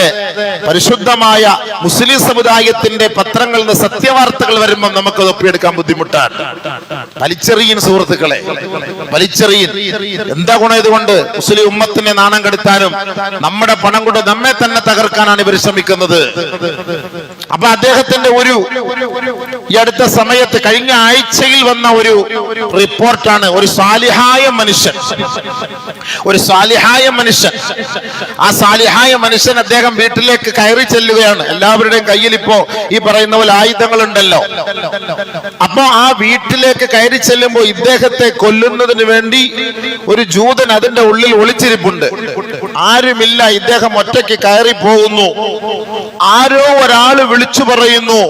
പരിശുദ്ധമായ മുസ്ലിം സമുദായത്തിന്റെ പത്രങ്ങളിൽ നിന്ന് സത്യവാർത്തകൾ വരുമ്പോൾ നമുക്ക് ഒപ്പിയെടുക്കാൻ ബുദ്ധിമുട്ടാണ്. വലിച്ചെറിയൻ സുഹൃത്തുക്കളെ, വലിച്ചെറിയൻ. എന്താ ഗുണം ഇതുകൊണ്ട്? മുസ്ലിം ഉമ്മത്തിനെ നാണം കെടുത്താനും നമ്മുടെ പണം കൊണ്ട് നമ്മെ തന്നെ തകർക്കാനാണ് ഇവർ ശ്രമിക്കുന്നത്. അപ്പൊ അദ്ദേഹത്തിന്റെ ഈ അടുത്ത സമയത്ത് കഴിഞ്ഞ ആഴ്ചയിൽ വന്ന ഒരു റിപ്പോർട്ടാണ്. ഒരു സാലിഹായ മനുഷ്യൻ, ആ സാലിഹായ മനുഷ്യൻ അദ്ദേഹം വീട്ടിലേക്ക് കയറി ചെല്ലുകയാണ്. എല്ലാവരുടെയും കയ്യിൽ ഇപ്പോ ഈ പറയുന്ന പോലെ ആയുധങ്ങളുണ്ടല്ലോ. അപ്പൊ ആ വീട്ടിലേക്ക് കയറി ചെല്ലുമ്പോൾ ഇദ്ദേഹത്തെ കൊല്ലുന്നതിന് വേണ്ടി ഒരു ജൂതൻ അതിന്റെ ഉള്ളിൽ ഒളിച്ചിരിപ്പുണ്ട്. ആരുമില്ല, ഇദ്ദേഹം ഒറ്റയ്ക്ക് കയറി പോകുന്നു. ആരോ ഒരാള് വിളിച്ചു പറയുന്നു,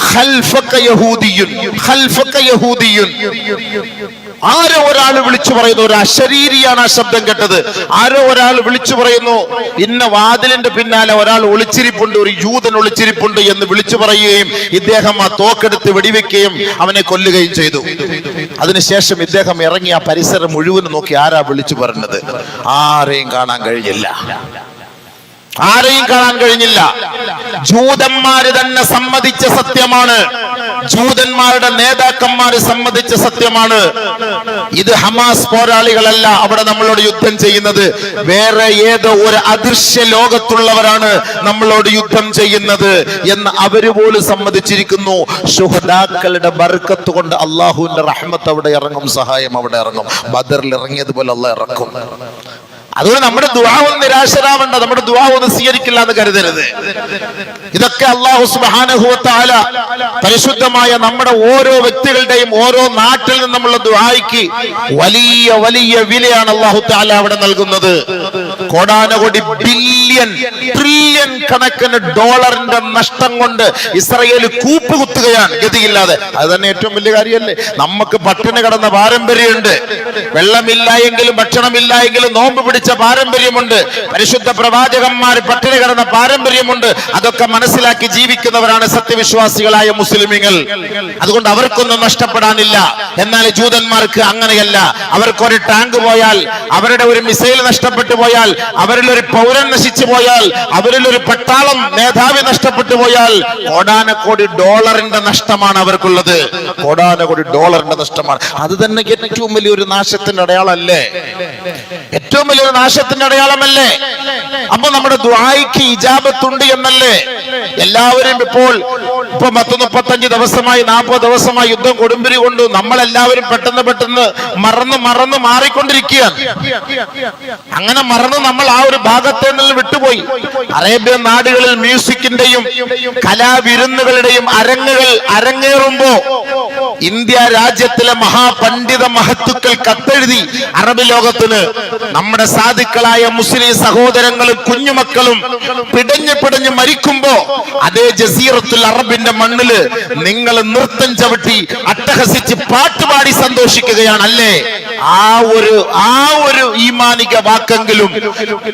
ഖൽഫക യഹൂദിയുൻ, ഖൽഫക യഹൂദിയുൻ. ആരോ ഒരാൾ വിളിച്ചു പറയുന്നു. ഒരു അശരീരിയാണ് ആ ശബ്ദം കേട്ടത്. ആരോ ഒരാൾ വിളിച്ചു പറയുന്നു, ഇന്ന വാതിലിന്റെ പിന്നാലെ ഒരാൾ ഒളിച്ചിരിപ്പുണ്ട്, ഒരു യൂതൻ ഒളിച്ചിരിപ്പുണ്ട് എന്ന് വിളിച്ചു പറയുകയും ഇദ്ദേഹം ആ തോക്കെടുത്ത് വെടിവെക്കുകയും അവനെ കൊല്ലുകയും ചെയ്തു. അതിനുശേഷം ഇദ്ദേഹം ഇറങ്ങി ആ പരിസരം മുഴുവനും നോക്കി, ആരാ വിളിച്ചു പറഞ്ഞത്? ആരെയും കാണാൻ കഴിഞ്ഞില്ല. ജൂതന്മാര് തന്നെ സമ്മതിച്ച സത്യമാണ്, ജൂതന്മാരുടെ നേതാക്കന്മാര് സമ്മതിച്ച സത്യമാണ്. ഇത് ഹമാസ് പോരാളികളല്ല അവിടെ നമ്മളോട് യുദ്ധം ചെയ്യുന്നത്, വേറെ ഏതോ ഒരു അദൃശ്യ ലോകത്തുള്ളവരാണ് നമ്മളോട് യുദ്ധം ചെയ്യുന്നത് എന്ന് അവര് പോലും സമ്മതിച്ചിരിക്കുന്നു. ശുഹദാക്കളുടെ ബർക്കത്ത് കൊണ്ട് അള്ളാഹുവിന്റെ റഹ്മത്ത് അവിടെ ഇറങ്ങും, സഹായം അവിടെ ഇറങ്ങും. ബദറിൽ ഇറങ്ങിയതുപോലെ അള്ളാഹ് ഇറക്കും. അതുകൊണ്ട് നമ്മുടെ ദുആ ഒന്നും നിരാശരാവണ്ട, നമ്മുടെ ദുആ ഒന്നും സ്വീകരിക്കില്ല എന്ന് കരുതരുത്. ഇതൊക്കെ അല്ലാഹു സുബ്ഹാനഹു വ തആല പരിശുദ്ധമായ നമ്മുടെ ഓരോ വ്യക്തികളുടെയും ഓരോ നാട്ടിൽ നിന്നുമുള്ള ദുആയ്ക്ക് വലിയ വലിയ വിലയാണ് അല്ലാഹു തആല അവിടെ നൽകുന്നത്. കോടാനകോടി ബില്യൺ ട്രില്യൺ കണക്കിന് ഡോളറിന്റെ നഷ്ടം കൊണ്ട് ഇസ്രായേൽ കൂപ്പുകുത്തുകയാണ് ഗതിയില്ലാതെ. അത് തന്നെ ഏറ്റവും വലിയ കാര്യമല്ലേ? നമുക്ക് പട്ടിണി കിടന്ന പാരമ്പര്യമുണ്ട്, വെള്ളമില്ല എങ്കിലും ഭക്ഷണമില്ല എങ്കിലും നോമ്പ് പിടിച്ച പാരമ്പര്യമുണ്ട്, പരിശുദ്ധ പ്രവാചകന്മാർ പട്ടിണി കിടന്ന പാരമ്പര്യമുണ്ട്. അതൊക്കെ മനസ്സിലാക്കി ജീവിക്കുന്നവരാണ് സത്യവിശ്വാസികളായ മുസ്ലിമീങ്ങൾ. അതുകൊണ്ട് അവർക്കൊന്നും നഷ്ടപ്പെടാനില്ല. എന്നാൽ ജൂതന്മാർക്ക് അങ്ങനെയല്ല. അവർക്കൊരു ടാങ്ക് പോയാൽ, അവരുടെ ഒരു മിസൈൽ നഷ്ടപ്പെട്ടു പോയാൽ, അവരിൽ ഒരു പൗരൻ നശിച്ചു പോയാൽ, അവരിൽ ഒരു പട്ടാളം മേധാവി നഷ്ടപ്പെട്ടു പോയാൽ കോടാനക്കോടി ഡോളറിന്റെ നഷ്ടമാണ് അവർക്കുള്ളത്. കോടാനക്കോടി ഡോളറിന്റെ നഷ്ടമാണ്. അത് തന്നെ ഏറ്റവും വലിയൊരു നാശത്തിന്റെ അടയാളമല്ലേ? ഏറ്റവും വലിയൊരു നാശത്തിന്റെ അടയാളമല്ലേ? അപ്പൊ നമ്മുടെ ദുആയ്ക്ക് ഇജാബത്തുണ്ട് എന്നല്ലേ? എല്ലാവരും ഇപ്പോൾ 35 ദിവസമായി 40 ദിവസമായി യുദ്ധം കൊടുമ്പിരി കൊണ്ടു നമ്മളെല്ലാവരും പെട്ടെന്ന് മറന്ന് മാറിക്കൊണ്ടിരിക്കുകയാണ്. അങ്ങനെ മറന്ന് നമ്മൾ ആ ഒരു ഭാഗത്തെ നിന്ന് വിട്ടുപോയി. അറേബ്യൻ നാടുകളിൽ മ്യൂസിക്കിന്റെയും കലാവിരുന്നുകളുടെയും അരങ്ങുകൾ അരങ്ങേറുമ്പോ ഇന്ത്യ രാജ്യത്തിലെ മഹാപണ്ഡിത മഹത്തുക്കൾ കത്തെഴുതി അറബ് ലോകത്തിന്, നമ്മുടെ സാധുക്കളായ മുസ്ലിം സഹോദരങ്ങളും കുഞ്ഞുമക്കളും പിടഞ്ഞ് മരിക്കുമ്പോ അതേ ജസീറത്തുൽ അറബിന്റെ മണ്ണില് നിങ്ങൾ നൃത്തം ചവിട്ടി അട്ടഹസിച്ച് പാട്ടുപാടി സന്തോഷിക്കുകയാണ് അല്ലേ? ആ ഒരു ഈമാനിക വാക്കെങ്കിലും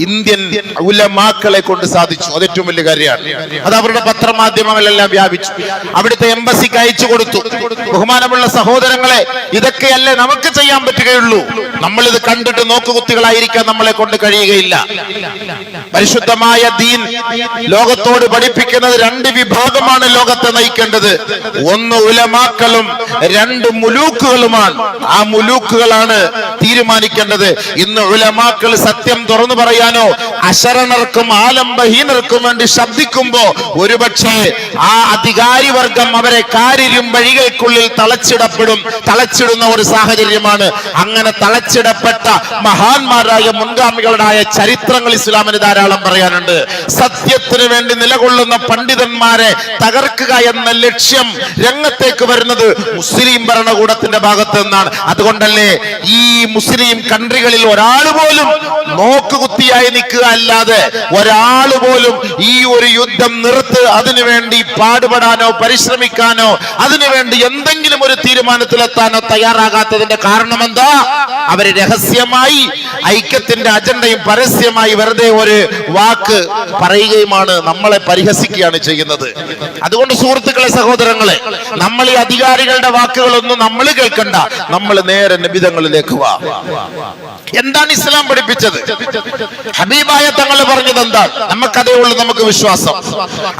ഇന്ത്യൻ ഉലമാക്കളെ കൊണ്ട് സാധിച്ചു. അത് ഏറ്റവും വലിയ കാര്യമാണ്. അത് അവരുടെ പത്രമാധ്യമങ്ങളെല്ലാം വ്യാപിച്ചു, അവിടുത്തെ എംബസിക്ക് അയച്ചു കൊടുത്തു. ബഹുമാനമുള്ള സഹോദരങ്ങളെ, ഇതൊക്കെയല്ലേ നമുക്ക് ചെയ്യാൻ പറ്റുകയുള്ളൂ. നമ്മളിത് കണ്ടിട്ട് നോക്കുകുത്തികളായിരിക്കാൻ നമ്മളെ കൊണ്ട് കഴിയുകയില്ല. പരിശുദ്ധമായ ദീൻ ലോകത്തോട് പഠിപ്പിക്കുന്നത് 2 വിഭാഗമാണ് ലോകത്തെ നയിക്കേണ്ടത്. 1 ഉലമാക്കളും 2 മുലൂക്കുകളുമാണ്. ആ മുലൂക്കുകളാണ് നമ്മളാണ് തീരുമാനിക്കേണ്ടത്. ഇന്ന് ഉലമാക്കൾ സത്യം തുറന്നു പറയാനോ അശരണർക്കും ആലംബഹീനർക്കും വേണ്ടി ശബ്ദിക്കുമ്പോ ഒരുപക്ഷെ ആ അധികാരി വർഗം അവരെ കാര്യം വഴികൾക്കുള്ളിൽ തളച്ചിടുന്ന ഒരു സാഹചര്യമാണ്. അങ്ങനെ തളച്ചിടപ്പെട്ട മഹാന്മാരായ മുൻഗാമികളുടെ ചരിത്രങ്ങൾ ഇസ്ലാമിന് ധാരാളം പറയാനുണ്ട്. സത്യത്തിന് വേണ്ടി നിലകൊള്ളുന്ന പണ്ഡിതന്മാരെ തകർക്കുക എന്ന ലക്ഷ്യം രംഗത്തേക്ക് വരുന്നത് മുസ്ലിം ഭരണകൂടത്തിന്റെ ഭാഗത്ത് നിന്നാണ്. അതുകൊണ്ടല്ലേ ഈ മുസ്ലിം കൺട്രികളിൽ ഒരാൾ പോലും നോക്കുകുത്തിയായി നിൽക്കുക അല്ലാതെ ഒരാൾ പോലും ഈ ഒരു യുദ്ധം നിർത്ത് അതിനുവേണ്ടി പാടുപെടാനോ പരിശ്രമിക്കാനോ അതിനുവേണ്ടി എന്തെങ്കിലും ഒരു തീരുമാനത്തിലെത്താനോ തയ്യാറാകാത്തതിന്റെ കാരണം എന്താ? അവര് രഹസ്യമായി ഐക്യത്തിന്റെ അജണ്ടയും പരസ്യമായി വെറുതെ ഒരു വാക്ക് പറയുകയുമാണ്, നമ്മളെ പരിഹസിക്കുകയാണ് ചെയ്യുന്നത്. അതുകൊണ്ട് സുഹൃത്തുക്കളെ, സഹോദരങ്ങളെ, നമ്മൾ ഈ അധികാരികളുടെ വാക്കുകളൊന്നും നമ്മൾ കേൾക്കണ്ട. നമ്മൾ നേരെ നബിതങ്ങളിലേക്ക് വാ. എന്താണ് ഇസ്ലാം പഠിപ്പിച്ചത്? ഹബീബായ തങ്ങൾ പറഞ്ഞത് എന്താ? നമുക്കതേ ഉള്ളൂ നമുക്ക് വിശ്വാസം.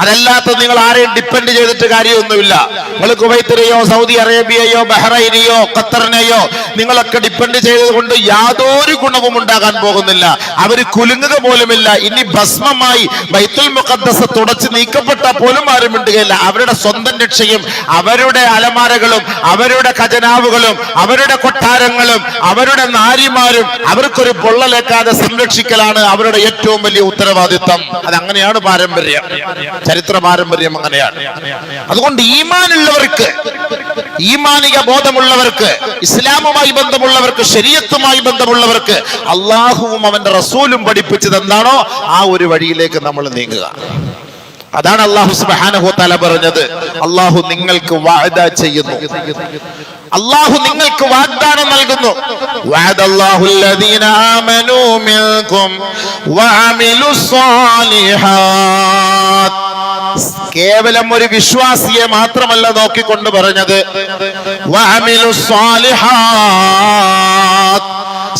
അതല്ലാത്ത നിങ്ങൾ ആരെയും ഡിപ്പെൻഡ് ചെയ്തിട്ട് കാര്യമൊന്നുമില്ല. നിങ്ങൾ കുവൈത്തിനെയോ സൗദി അറേബ്യയോ ബഹ്റൈനെയോ ഖത്തറിനെയോ നിങ്ങളൊക്കെ ഡിപ്പെൻഡ് ചെയ്തത് കൊണ്ട് യാതൊരു ഗുണവും ഉണ്ടാകാൻ പോകുന്നില്ല. അവര് കുലുങ്ങുക പോലുമില്ല. ഇനി ഭസ്മമായി ബൈത്തുൽ മുഖദ്ദസ് തുടച്ച് നീക്കപ്പെട്ട പോലും ആരും മിണ്ടുകയില്ല. അവരുടെ സ്വന്തം രക്ഷയും അവരുടെ അലമാരകളും അവരുടെ ഖജനാവുകളും അവരുടെ കൊട്ടാരങ്ങളും അവരുടെ നാരിമാരും അവർക്കൊരു പൊള്ളലേക്കാതെ സംരക്ഷിക്കലാണ് അവരുടെ ഏറ്റവും വലിയ ഉത്തരവാദിത്തം. അതങ്ങനെയാണ് പാരമ്പര്യം, ചരിത്ര പാരമ്പര്യം അങ്ങനെയാണ്. അതുകൊണ്ട് ഈമാനുള്ളവർക്ക്, ഈമാനിക ബോധമുള്ളവർക്ക്, ഇസ്ലാമുമായി ബന്ധമുള്ളവർക്ക്, ശരീഅത്തുമായി ബന്ധമുള്ളവർക്ക് അള്ളാഹുവും അവന്റെ റസൂലും പഠിപ്പിച്ചത് എന്താണോ ആ ഒരു വഴിയിലേക്ക് നമ്മൾ നീങ്ങുക. അതാണ് അല്ലാഹു സുബ്ഹാനഹു വ തആല പറഞ്ഞത്. അല്ലാഹു നിങ്ങൾക്ക് വഅദ ചെയ്യുന്നു, അല്ലാഹു നിങ്ങൾക്ക് വാഗ്ദാനം നൽകുന്നു. വഅദല്ലാഹുല്ലദീന ആമനൂ മിൻകും വഅമിലുസ് സാലിഹാത്ത്. കേവലം ഒരു വിശ്വാസിയെ മാത്രമല്ല നോക്കിക്കൊണ്ട് പറഞ്ഞത്, വഅമിലുസ് സാലിഹാത്ത്.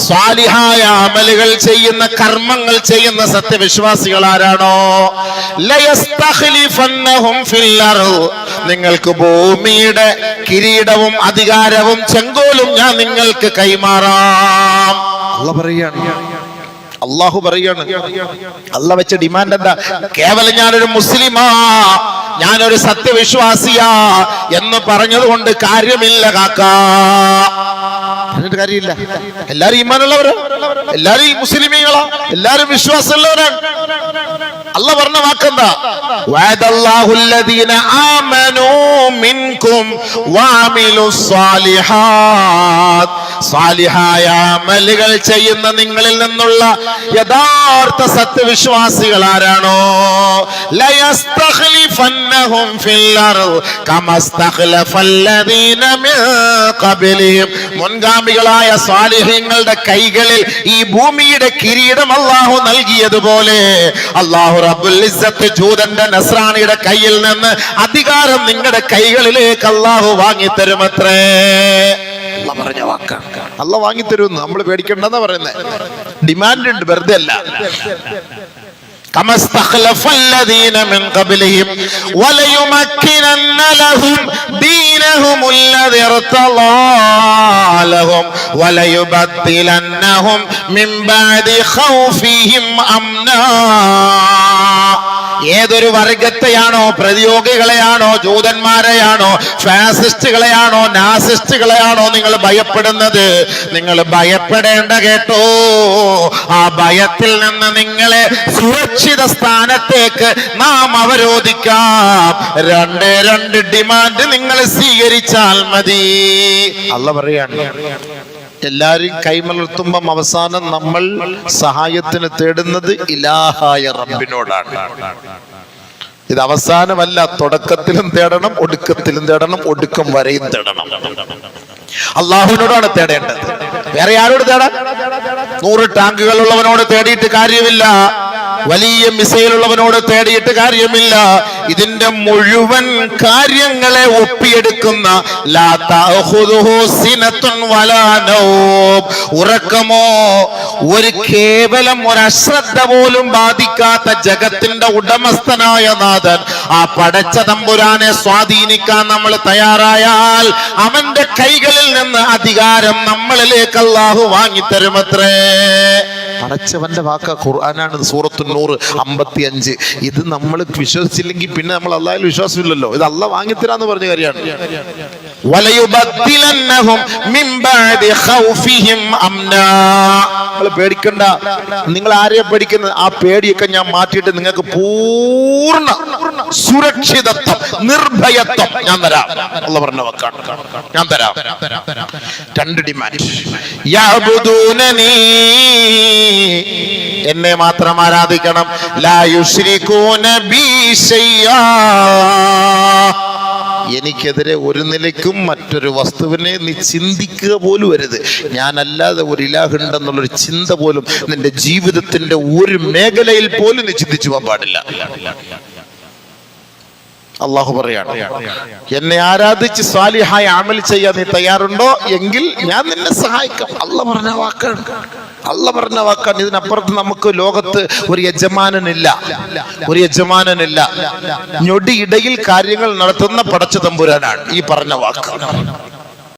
സ്വാലിഹായ അമലുകൾ ചെയ്യുന്ന, കർമ്മങ്ങൾ ചെയ്യുന്ന സത്യവിശ്വാസികൾ ആരാണോ, ലയസ്തഖ്ലിഫന്നഹും ഫിൽ അർദ്, നിങ്ങൾക്ക് ഭൂമിയുടെ കിരീടവും അധികാരവും ചെങ്കോലും ഞാൻ നിങ്ങൾക്ക് കൈമാറാം. അള്ളാഹു പറയാണ്. അള്ളാഹ് വെച്ച ഡിമാൻഡ് എന്താ? കേവലം ഞാനൊരു മുസ്ലിമാ, ഞാനൊരു സത്യവിശ്വാസിയാ എന്ന് പറഞ്ഞത് കൊണ്ട് കാര്യമില്ല കാക്കാ. എന്നിട്ട് കാര്യമില്ല. എല്ലാരും ഈമാനുള്ളവരാ, എല്ലാരും മുസ്ലിമീങ്ങളാ, എല്ലാരും വിശ്വാസമുള്ളവരാണ്. അല്ലാഹ് പറഞ്ഞ വാക്കെന്താ? വഅദല്ലാഹുല്ലദീന ആമനൂ മിൻകും വഅമിലുസ് സാലിഹാത്ത്. സാലിഹായ അമലുകൾ ചെയ്യുന്ന നിങ്ങളിൽ നിന്നുള്ള യഥാർത്ഥ സത്യവിശ്വാസികൾ ആരാണോ, ലയസ്തഖ്ലിഫന്നഹും ഫിൽ അർദ് കമസ്തഖ്ലഫല്ലദീന മിൻ ഖബ്ലിഹിം. മുൻഗാമികളായ സാലിഹീങ്ങളുടെ കൈകളിൽ ഈ ഭൂമിയുടെ കിരീടം അല്ലാഹു നൽകിയതുപോലെ അല്ലാഹു റബ്ബുൽ ഇസ്സത്ത് ജൂതന്റെ നസ്രാണിയുടെ കയ്യിൽ നിന്ന് അധികാരം നിങ്ങളുടെ കൈകളിലേക്ക് അല്ലാഹു വാങ്ങിത്തരുമത്രേ. അല്ലാഹ് പറഞ്ഞ വാക്കാണ്. അല്ലാഹ് വാങ്ങിത്തരുമെന്ന് നമ്മൾ പേടിക്കണ്ടെന്നാ പറയുന്നത്. ഡിമാൻഡ് ഉണ്ട്, വെറുതെ അല്ല. كما استخلف الذين من قبلهم وليمكنن لهم دينهم الذي ارتضى لهم وليبدلنهم من بعد خوفهم أمنا. ഏതൊരു വർഗത്തെയാണോ, പ്രതിയോഗികളെയാണോ, ജൂതന്മാരെയാണോ, ഫാസിസ്റ്റുകളെയാണോ, നാസിസ്റ്റുകളെയാണോ നിങ്ങൾ ഭയപ്പെടുന്നത്, നിങ്ങൾ ഭയപ്പെടേണ്ട കേട്ടോ. ആ ഭയത്തിൽ നിന്ന് നിങ്ങളെ സുരക്ഷിത സ്ഥാനത്തേക്ക് നാം അവരോധിക്കാം. രണ്ട് ഡിമാൻഡ് നിങ്ങൾ സ്വീകരിച്ചാൽ മതി. അല്ലാഹ് പറയാണ്. എല്ലാരും കൈമലർത്തുമ്പം അവസാനം നമ്മൾ സഹായത്തിന് തേടുന്നത് ഇലാഹായ റബ്ബിനോടാണ്. ഇത് അവസാനമല്ല, തുടക്കത്തിലും തേടണം, ഒടുക്കത്തിലും തേടണം, ഒടുക്കം വരെയും തേടണം. അള്ളാഹുവിനോടാണ് തേടേണ്ടത്. വേറെ ആരോട് തേടാൻ? 100 ടാങ്കുകൾ ഉള്ളവനോട് തേടിയിട്ട് കാര്യമില്ല, വലിയ മിസൈൽ ഉള്ളവനോട് തേടിയിട്ട് കാര്യമില്ല. ഇതിന്റെ മുഴുവൻ കാര്യങ്ങളെ ഒപ്പിയെടുക്കുന്ന ലാ തഅഖുദുഹു സിനത്തുൻ വലാ നൗം, ഉറക്കമോ ഒരു കേവലം ഒരു അശ്രദ്ധ പോലും ബാധിക്കാത്ത ജഗത്തിന്റെ ഉടമസ്ഥനായ നാഥൻ ആ പടച്ച തമ്പുരാനെ സ്വാധീനിക്കാൻ നമ്മൾ തയ്യാറായാൽ അവന്റെ കൈകളിൽ നിന്ന് അധികാരം നമ്മളിലേക്ക് അല്ലാഹു വാങ്ങിത്തരുമത്രേ. പടച്ചവന്റെ വാക്ക ഖുർആനാണ്, സൂറത്തുൻ നൂർ 55. ഇത് നമ്മൾ വിശ്വസിച്ചില്ലെങ്കിൽ പിന്നെ നമ്മൾ അല്ലാഹുവിൽ വിശ്വാസമില്ലല്ലോ. ഇത് അല്ലാഹ് വാങ്ങിത്തരാന്ന് പറഞ്ഞ കാര്യമാണ്. വലയുബദ്ദിലന്നഹും മിൻ ബഅദി ഖൗഫിഹിം അംനാ, നിങ്ങൾ പേടിക്കണ്ട. നിങ്ങൾ ആരെയാ പേടിക്കുന്നത്? ആ പേടിയൊക്കെ ഞാൻ മാറ്റിയിട്ട് നിങ്ങൾക്ക് പൂർണ്ണ സുരക്ഷിതത്വം, നിർഭയത്വം ഞാൻ തരാം. അല്ലാഹ് പറഞ്ഞ വാക്കാണ്, ഞാൻ തരാം. രണ്ട് ഡിമാൻഡ്. യഅബുദൂനനി, എന്നെ മാത്രം ആരാധിക്കണം. ലാ യുശ്രികൂന ബി ശൈആ, എനിക്കെതിരെ ഒരു നിലയ്ക്കും മറ്റൊരു വസ്തുവിനെ നീ ചിന്തിക്കുക പോലും വരുത്. ഞാനല്ലാതെ ഒരു ഇലാഹ് ഉണ്ടെന്നുള്ളൊരു ചിന്ത പോലും നിന്റെ ജീവിതത്തിന്റെ ഒരു മേഖലയിൽ പോലും നീ ചിന്തിച്ചു പോകാൻ പാടില്ല. അള്ളാഹു പറയാണ്, എന്നെ ആരാധിച്ച് സ്വാലിഹായ അമൽ ചെയ്യാൻ നീ തയ്യാറുണ്ടോ എങ്കിൽ ഞാൻ നിന്നെ സഹായിക്കാം. അള്ളാഹ് പറഞ്ഞ വാക്കാണ്, അള്ളാഹ് പറഞ്ഞ വാക്കാണ്. ഇതിനപ്പുറത്ത് നമുക്ക് ലോകത്ത് ഒരു യജമാനനില്ല, ഒരു യജമാനനില്ല. ഞൊടിയിടയിൽ കാര്യങ്ങൾ നടത്തുന്ന പടച്ച തമ്പുരാനാണ് ഈ പറഞ്ഞ വാക്ക്.